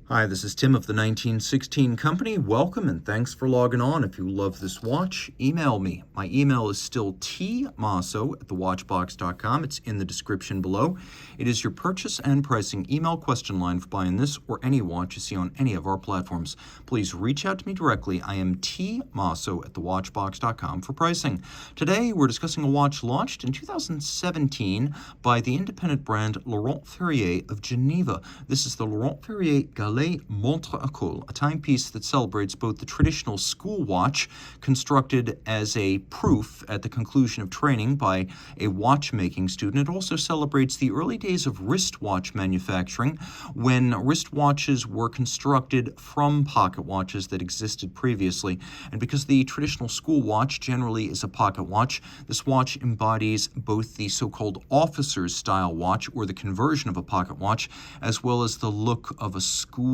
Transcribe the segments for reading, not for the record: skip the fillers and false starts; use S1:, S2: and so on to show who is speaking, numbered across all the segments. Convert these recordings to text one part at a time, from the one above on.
S1: Hi, this is Tim of the 1916 Company. Welcome and thanks for logging on. If you love this watch, email me. My email is still tmosso@thewatchbox.com. It's in the description below. It is your purchase and pricing email question line for buying this or any watch you see on any of our platforms. Please reach out to me directly. I am tmosso@thewatchbox.com for pricing. Today, we're discussing a watch launched in 2017 by the independent brand Laurent Ferrier of Geneva. This is the Laurent Ferrier Galet Montre Ecole, a timepiece that celebrates both the traditional school watch, constructed as a proof at the conclusion of training by a watchmaking student. It also celebrates the early days of wristwatch manufacturing, when wristwatches were constructed from pocket watches that existed previously. And because the traditional school watch generally is a pocket watch, this watch embodies both the so-called officer's style watch, or the conversion of a pocket watch, as well as the look of a school-made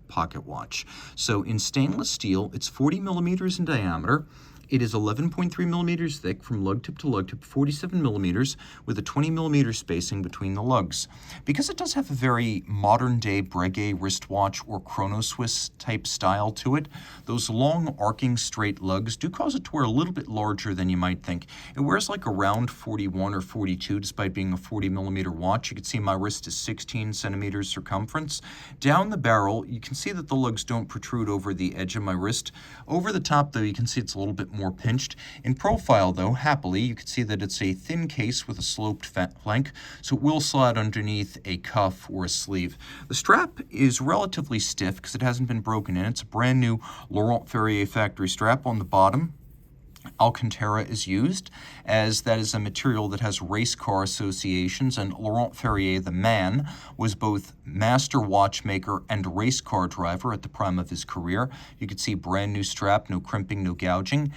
S1: pocket watch. So in stainless steel, it's 40 millimeters in diameter. It is 11.3 millimeters thick from lug tip to lug tip, 47 millimeters, with a 20 millimeter spacing between the lugs. Because it does have a very modern-day Breguet wristwatch or Chrono Swiss type style to it, those long arcing straight lugs do cause it to wear a little bit larger than you might think. It wears like around 41 or 42, despite being a 40 millimeter watch. You can see my wrist is 16 centimeters circumference. Down the barrel, you can see that the lugs don't protrude over the edge of my wrist. Over the top, though, you can see it's a little bit more pinched. In profile, though, happily, you can see that it's a thin case with a sloped flank, so it will slide underneath a cuff or a sleeve. The strap is relatively stiff because it hasn't been broken in. It's a brand new Laurent Ferrier factory strap. On the bottom, Alcantara is used, as that is a material that has race car associations, and Laurent Ferrier, the man, was both master watchmaker and race car driver at the prime of his career. You can see brand new strap, no crimping, no gouging.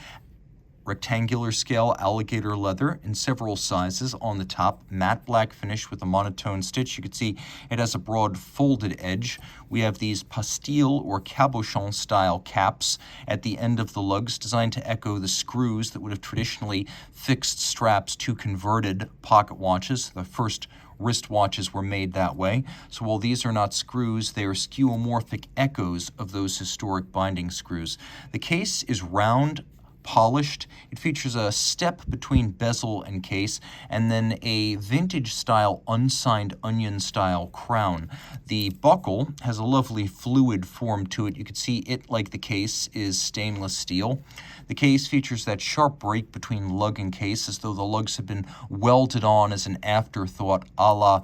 S1: Rectangular scale alligator leather in several sizes on the top, matte black finish with a monotone stitch. You can see it has a broad folded edge. We have these pastille or cabochon style caps at the end of the lugs, designed to echo the screws that would have traditionally fixed straps to converted pocket watches. The first wristwatches were made that way. So while these are not screws, they are skeuomorphic echoes of those historic binding screws. The case is round, polished. It features a step between bezel and case, and then a vintage-style unsigned onion-style crown. The buckle has a lovely fluid form to it. You can see it, like the case, is stainless steel. The case features that sharp break between lug and case, as though the lugs have been welded on as an afterthought, a la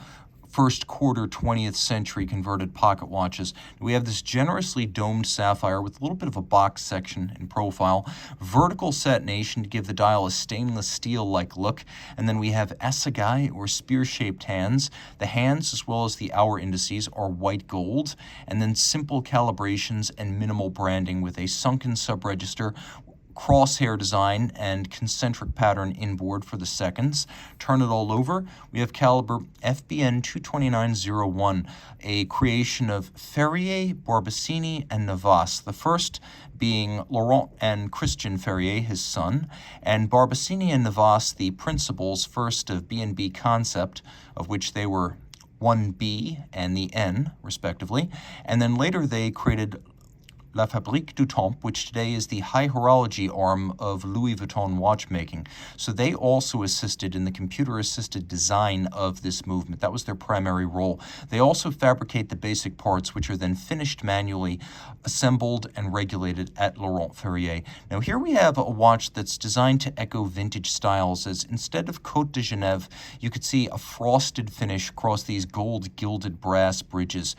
S1: first quarter 20th century converted pocket watches. We have this generously domed sapphire with a little bit of a box section in profile, vertical satination to give the dial a stainless steel-like look, and then we have assegai or spear-shaped hands. The hands, as well as the hour indices, are white gold, and then simple calibrations and minimal branding with a sunken subregister, crosshair design, and concentric pattern inboard for the seconds. Turn it all over. We have caliber FBN 22901, a creation of Ferrier, Barbacini, and Navas. The first being Laurent and Christian Ferrier, his son, and Barbacini and Navas, the principals, first of B&B Concept, of which they were 1B and the N, respectively. And then later they created La Fabrique du Temps, which today is the high horology arm of Louis Vuitton watchmaking. So they also assisted in the computer-assisted design of this movement. That was their primary role. They also fabricate the basic parts, which are then finished manually, assembled and regulated at Laurent Ferrier. Now here we have a watch that's designed to echo vintage styles, as instead of Côte de Genève, you could see a frosted finish across these gold gilded brass bridges.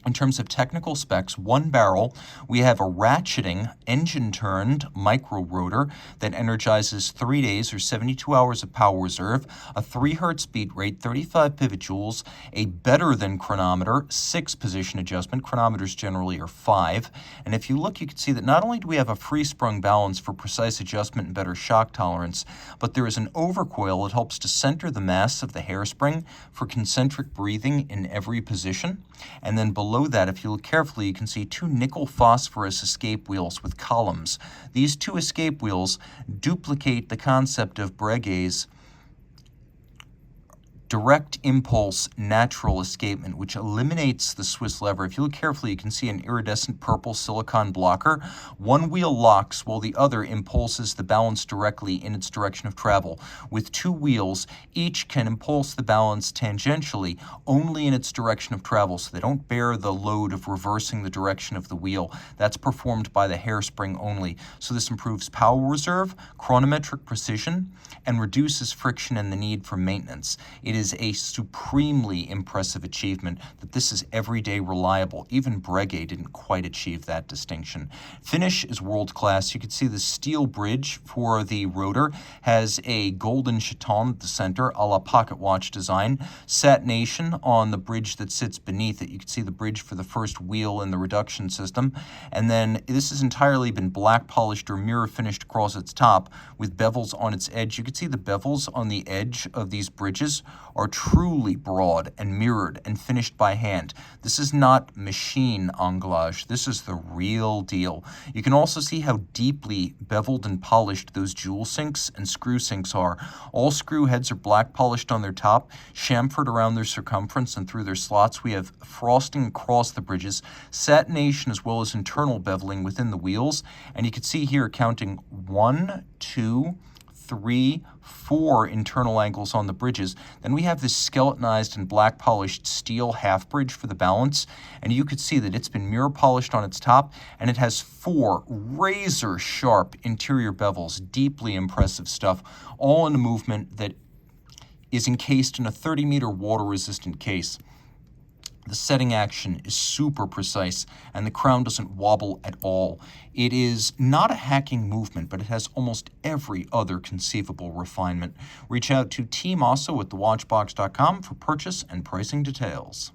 S1: In terms of technical specs, one barrel, we have a ratcheting, engine-turned micro-rotor that energizes 3 days or 72 hours of power reserve, a 3 Hz beat rate, 35 pivot joules, a better-than chronometer, 6 position adjustment. Chronometers generally are 5. And if you look, you can see that not only do we have a free-sprung balance for precise adjustment and better shock tolerance, but there is an overcoil that helps to center the mass of the hairspring for concentric breathing in every position. And then below that, if you look carefully, you can see 2 nickel phosphorus escape wheels with columns. These 2 escape wheels duplicate the concept of Breguet's direct impulse natural escapement, which eliminates the Swiss lever. If you look carefully, you can see an iridescent purple silicon blocker. One wheel locks while the other impulses the balance directly in its direction of travel. With two wheels, each can impulse the balance tangentially only in its direction of travel, so they don't bear the load of reversing the direction of the wheel. That's performed by the hairspring only. So this improves power reserve, chronometric precision, and reduces friction and the need for maintenance. It is a supremely impressive achievement that this is everyday reliable. Even Breguet didn't quite achieve that distinction. Finish is world-class. You can see the steel bridge for the rotor has a golden chaton at the center, a la pocket watch design. Satination on the bridge that sits beneath it. You can see the bridge for the first wheel in the reduction system. And then this has entirely been black polished or mirror finished across its top with bevels on its edge. You can see the bevels on the edge of these bridges are truly broad and mirrored and finished by hand. This is not machine anglage. This is the real deal. You can also see how deeply beveled and polished those jewel sinks and screw sinks are. All screw heads are black polished on their top, chamfered around their circumference and through their slots. We have frosting across the bridges, satination as well as internal beveling within the wheels. And you can see here counting 1, 2, 3, 4 internal angles on the bridges. Then we have this skeletonized and black polished steel half bridge for the balance, and you could see that it's been mirror polished on its top, and it has 4 razor sharp interior bevels. Deeply impressive stuff, all in a movement that is encased in a 30-meter water resistant case. The setting action is super precise, and the crown doesn't wobble at all. It is not a hacking movement, but it has almost every other conceivable refinement. Reach out to Team Mosso at thewatchbox.com for purchase and pricing details.